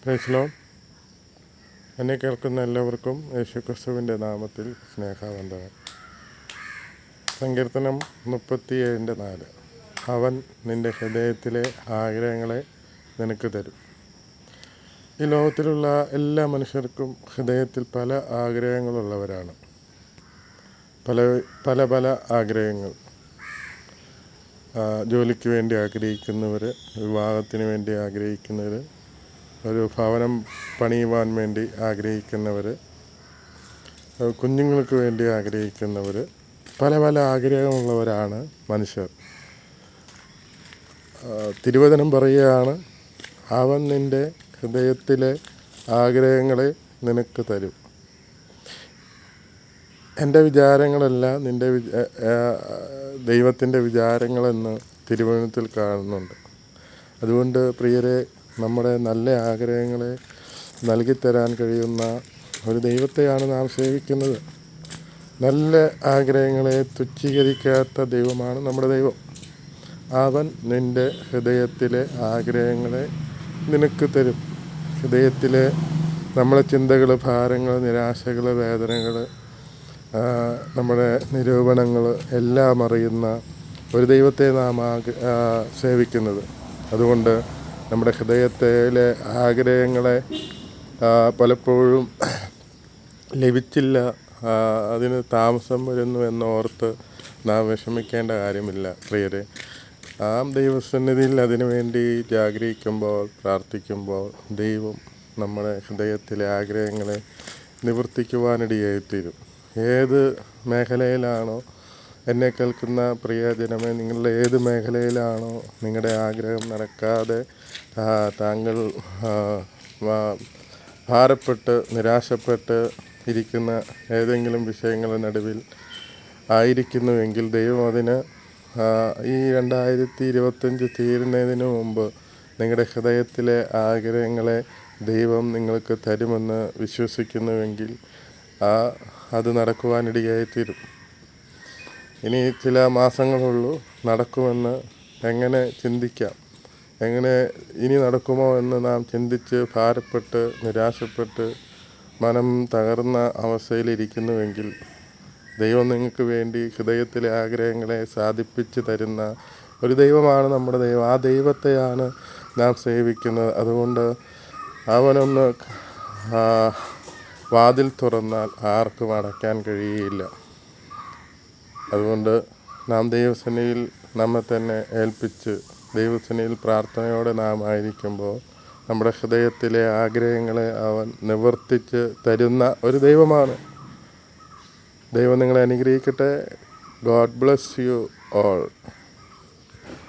Praise Lord. എന്നെ കേൾക്കുന്ന എല്ലാവർക്കും യേശുക്രിസ്തുവിൻ്റെ നാമത്തിൽ സ്നേഹവന്ദനം. സങ്കീർത്തനം 37:4. അവൻ നിൻ്റെ ഹൃദയത്തിലെ ആഗ്രഹങ്ങളെ നിനക്ക് തരും. ഈ ലോകത്തിലുള്ള എല്ലാ മനുഷ്യർക്കും ഹൃദയത്തിൽ പല ആഗ്രഹങ്ങളുള്ളവരാണ്. പല ആഗ്രഹങ്ങൾ. ജോലിക്ക് വേണ്ടി ആഗ്രഹിക്കുന്നവർ, വിവാഹത്തിന് വേണ്ടി ആഗ്രഹിക്കുന്നവർ, ഒരു ഭവനം പണിയുവാൻ വേണ്ടി ആഗ്രഹിക്കുന്നവർ, കുഞ്ഞുങ്ങൾക്ക് വേണ്ടി ആഗ്രഹിക്കുന്നവർ, പല ആഗ്രഹമുള്ളവരാണ് മനുഷ്യർ. തിരുവചനം പറയുകയാണ്, അവൻ നിൻ്റെ ഹൃദയത്തിലെ ആഗ്രഹങ്ങളെ നിനക്ക് തരും. എൻ്റെ വിചാരങ്ങളല്ല ദൈവത്തിൻ്റെ വിചാരങ്ങളെന്ന് തിരുവചനത്തിൽ കാണുന്നുണ്ട്. അതുകൊണ്ട് പ്രിയരെ, നമ്മുടെ നല്ല ആഗ്രഹങ്ങളെ നൽകിത്തരാൻ കഴിയുന്ന ഒരു ദൈവത്തെയാണ് നാം സേവിക്കുന്നത്. നല്ല ആഗ്രഹങ്ങളെ തുച്ഛീകരിക്കാത്ത ദൈവമാണ് നമ്മുടെ ദൈവം. അവൻ നിൻ്റെ ഹൃദയത്തിലെ ആഗ്രഹങ്ങളെ നിനക്ക് തരും. ഹൃദയത്തിലെ നമ്മുടെ ചിന്തകൾ, ഭാരങ്ങൾ, നിരാശകൾ, വേദനകൾ, നമ്മുടെ നിരൂപണങ്ങൾ എല്ലാം അറിയുന്ന ഒരു ദൈവത്തെ നാം സേവിക്കുന്നത്. അതുകൊണ്ട് നമ്മുടെ ഹൃദയത്തിലെ ആഗ്രഹങ്ങളെ പലപ്പോഴും ലഭിച്ചില്ല, അതിന് താമസം വരുന്നു എന്നോർത്ത് നാം വിഷമിക്കേണ്ട കാര്യമില്ല പ്രിയരെ. ദൈവസന്നിധിയിൽ അതിനു വേണ്ടി ജാഗരിക്കുമ്പോൾ, പ്രാർത്ഥിക്കുമ്പോൾ ദൈവം നമ്മുടെ ഹൃദയത്തിലെ ആഗ്രഹങ്ങളെ നിവർത്തിക്കുവാനിടയായിത്തീരും. ഏത് മേഖലയിലാണോ എന്നെ കേൾക്കുന്ന പ്രിയജനമേ, നിങ്ങളുടെ ഏത് മേഖലയിലാണോ നിങ്ങളുടെ ആഗ്രഹം നടക്കാതെ താങ്കൾ ഭാരപ്പെട്ട് നിരാശപ്പെട്ട് ഇരിക്കുന്ന ഏതെങ്കിലും വിഷയങ്ങളുടെ നടുവിൽ ആയിരിക്കുന്നുവെങ്കിൽ ദൈവം അതിന് ഈ 2025 തീരുന്നതിന് മുമ്പ് നിങ്ങളുടെ ഹൃദയത്തിലെ ആഗ്രഹങ്ങളെ ദൈവം നിങ്ങൾക്ക് തരുമെന്ന് വിശ്വസിക്കുന്നുവെങ്കിൽ അത് നടക്കുവാനിടയായിത്തീരും. ഇനി ചില മാസങ്ങളുള്ളൂ നടക്കുമെന്ന് എങ്ങനെ ചിന്തിക്കാം? എങ്ങനെ ഇനി നടക്കുമോ എന്ന് നാം ചിന്തിച്ച് ഭാരപ്പെട്ട് നിരാശപ്പെട്ട് മനം തകർന്ന അവസ്ഥയിലിരിക്കുന്നുവെങ്കിൽ ദൈവം നിങ്ങൾക്ക് വേണ്ടി ഹൃദയത്തിലെ ആഗ്രഹങ്ങളെ സാധിപ്പിച്ച് തരുന്ന ഒരു ദൈവമാണ് നമ്മുടെ ദൈവം. ആ ദൈവത്തെയാണ് നാം സേവിക്കുന്നത്. അതുകൊണ്ട് അവനൊന്ന് വാതിൽ തുറന്നാൽ ആർക്കും അടയ്ക്കാൻ കഴിയുകയില്ല. അതുകൊണ്ട് നാം ദൈവസന്നിധിയിൽ നമ്മെ തന്നെ ഏൽപ്പിച്ച് ദൈവസന്നിധിയിൽ പ്രാർത്ഥനയോടെ നാം ആയിരിക്കുമ്പോൾ നമ്മുടെ ഹൃദയത്തിലെ ആഗ്രഹങ്ങളെ അവൻ നിവർത്തിച്ച് തരുന്ന ഒരു ദൈവമാണ്. ദൈവം നിങ്ങളെ അനുഗ്രഹിക്കട്ടെ. God bless you all.